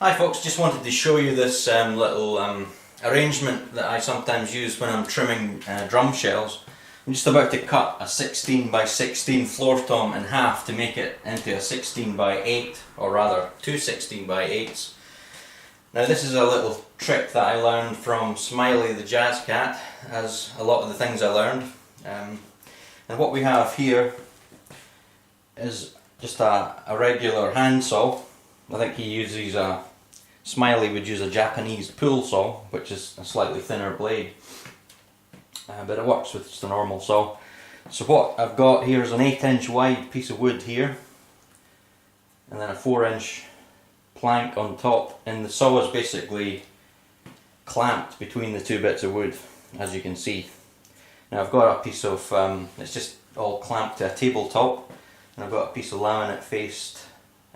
Hi folks, just wanted to show you this little arrangement that I sometimes use when I'm trimming drum shells. I'm just about to cut a 16 by 16 floor tom in half to make it into a 16 by 8, or rather two 16 by 8s. Now this is a little trick that I learned from Smiley the Jazz Cat, as a lot of the things I learned. And what we have here is just a regular handsaw. I think he uses Smiley would use a Japanese pull saw, which is a slightly thinner blade, but it works with just a normal saw. So what I've got here is an 8-inch wide piece of wood here, and then a 4-inch plank on top, and the saw is basically clamped between the two bits of wood, as you can see. Now I've got a piece of, it's just all clamped to a tabletop, and I've got a piece of laminate faced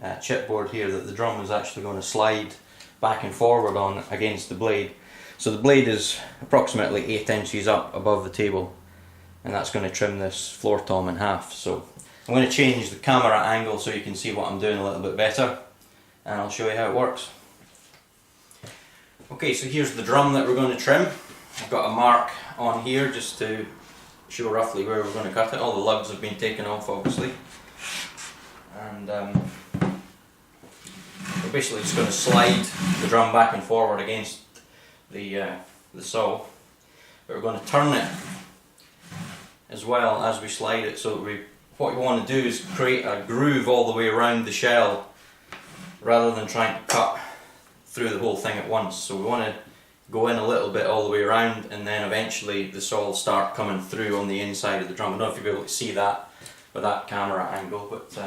chipboard here that the drum is actually going to slide back and forward on against the blade. So the blade is approximately 8 inches up above the table, and that's going to trim this floor tom in half. So I'm going to change the camera angle so you can see what I'm doing a little bit better, and I'll show you how it works. Okay, so here's the drum that we're going to trim. I've got a mark on here just to show roughly where we're going to cut it. All the lugs have been taken off obviously, and we're basically just going to slide the drum back and forward against the saw, but we're going to turn it as well as we slide it. So what we want to do is create a groove all the way around the shell rather than trying to cut through the whole thing at once. So we want to go in a little bit all the way around, and then eventually the saw will start coming through on the inside of the drum. I don't know if you'll be able to see that with that camera angle, but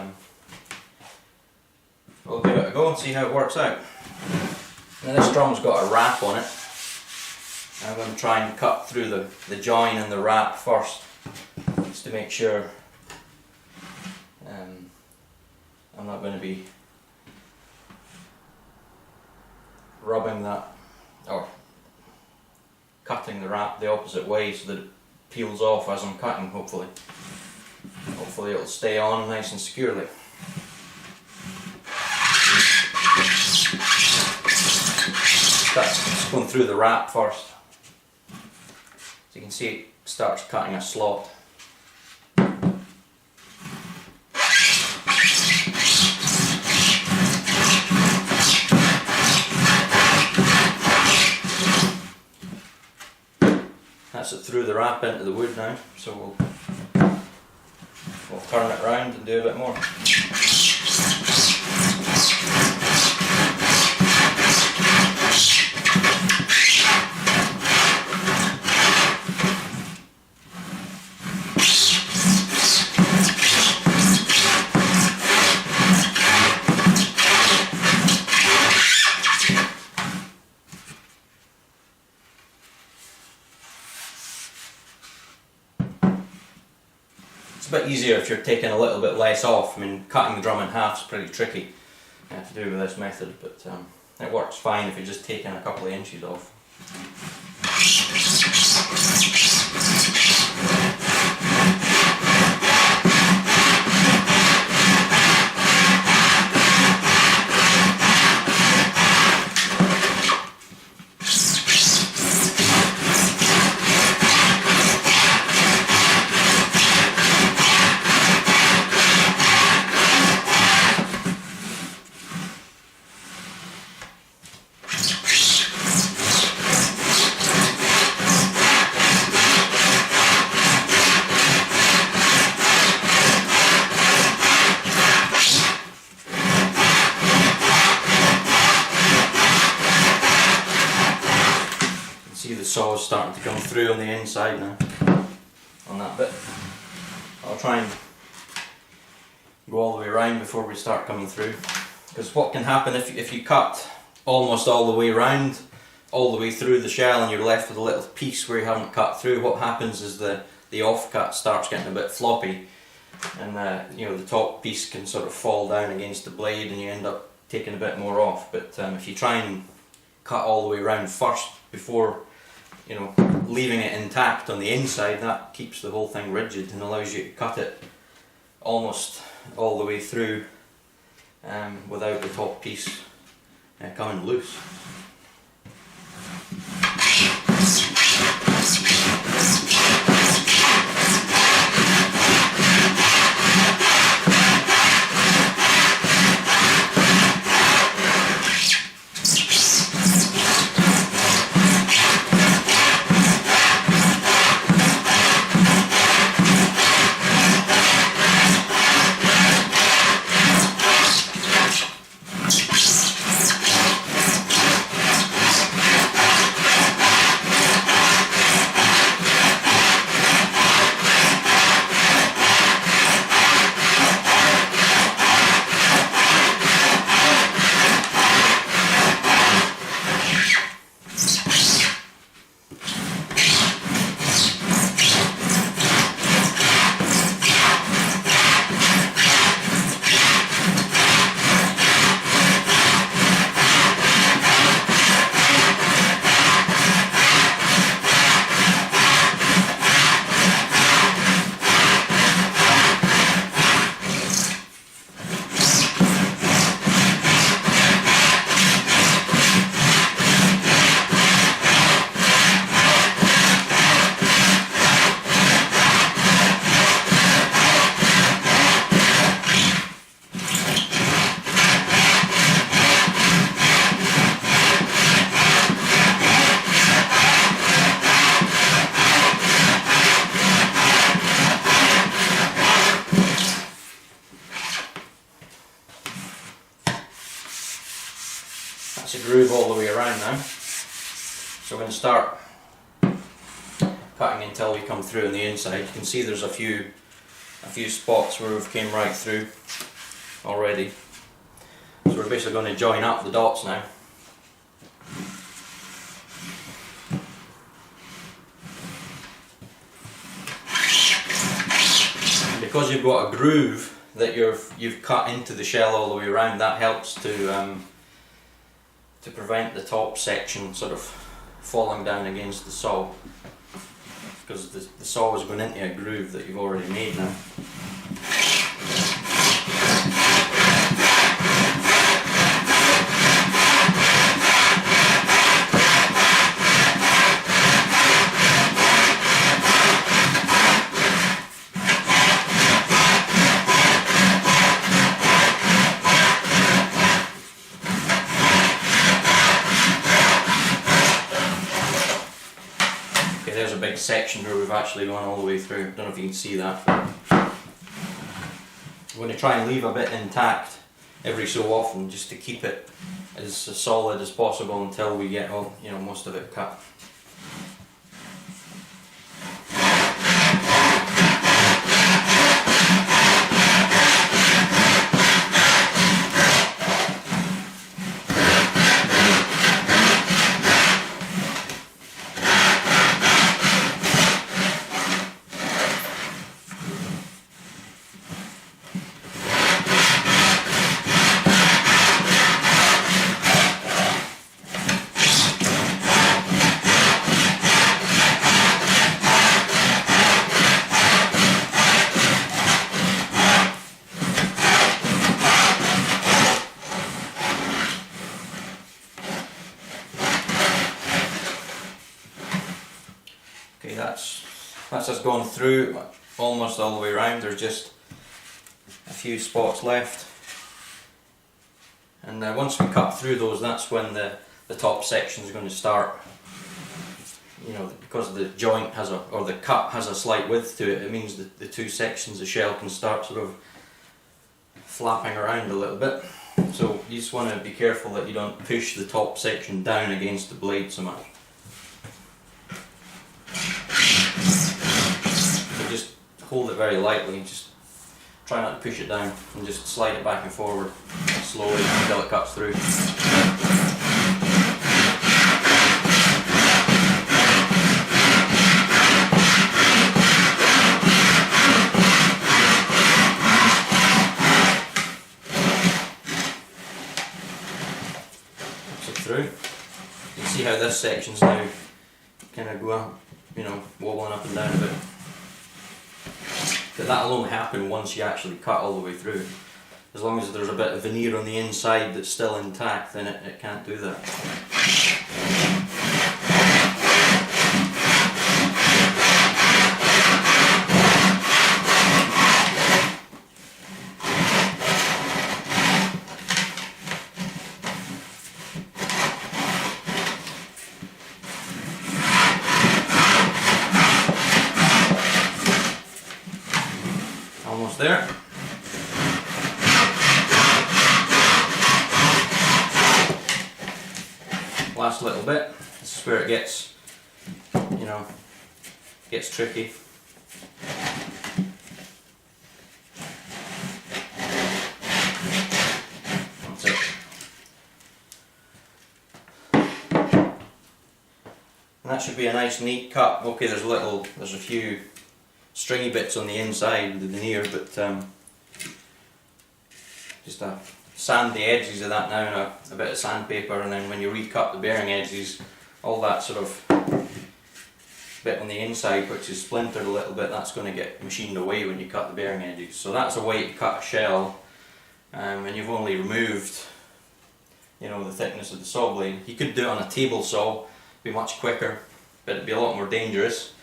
we'll give it a go and see how it works out. Now this drum's got a wrap on it. I'm going to try and cut through the join and the wrap first, just to make sure I'm not going to be rubbing that or cutting the wrap the opposite way so that it peels off as I'm cutting. Hopefully it'll stay on nice and securely. That's going through the wrap first. So you can see it starts cutting a slot. That's it through the wrap into the wood now, so we'll turn it round and do a bit more. It's a bit easier if you're taking a little bit less off. I mean, cutting the drum in half is pretty tricky to do with this method, but it works fine if you're just taking a couple of inches off. See the saw is starting to come through on the inside now, on that bit. I'll try and go all the way around before we start coming through, because what can happen if you cut almost all the way around, all the way through the shell, and you're left with a little piece where you haven't cut through, what happens is the offcut starts getting a bit floppy, and the top piece can sort of fall down against the blade and you end up taking a bit more off. But if you try and cut all the way around first before leaving it intact on the inside, that keeps the whole thing rigid and allows you to cut it almost all the way through without the top piece coming loose. That's a groove all the way around now. So we're going to start cutting until we come through on the inside. You can see there's a few spots where we've came right through already. So we're basically going to join up the dots now. And because you've got a groove that you've cut into the shell all the way around, that helps to prevent the top section sort of falling down against the saw, because the saw is going into a groove that you've already made now. There's a big section where we've actually gone all the way through. I don't know if you can see that. I'm going to try and leave a bit intact every so often, just to keep it as solid as possible until we get all, most of it cut. Okay, that's us gone through almost all the way around. There's just a few spots left, and once we cut through those, that's when the top section is going to start. Because the joint or the cut has a slight width to it, it means that the two sections of shell can start sort of flapping around a little bit. So you just want to be careful that you don't push the top section down against the blade so much. So just hold it very lightly, just try not to push it down, and just slide it back and forward slowly until it cuts through. Through. You can see how this section's now kind of go up, wobbling up and down a bit. But that'll only happen once you actually cut all the way through. as long as there's a bit of veneer on the inside that's still intact, then it can't do that. Almost there. Last little bit. This is where it gets, you know, gets tricky. That's it. And that should be a nice neat cut. Okay, there's a few stringy bits on the inside, the veneer, but just sand the edges of that now and a bit of sandpaper, and then when you recut the bearing edges, all that sort of bit on the inside which is splintered a little bit, that's going to get machined away when you cut the bearing edges. So that's a way to cut a shell, and you've only removed, you know, the thickness of the saw blade. You could do it on a table saw, be much quicker, but it'd be a lot more dangerous,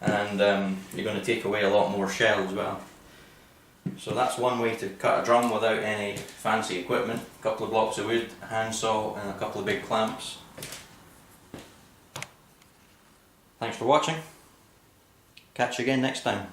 and you're going to take away a lot more shell as well. So that's one way to cut a drum without any fancy equipment. A couple of blocks of wood, a handsaw and a couple of big clamps. Thanks for watching. Catch you again next time.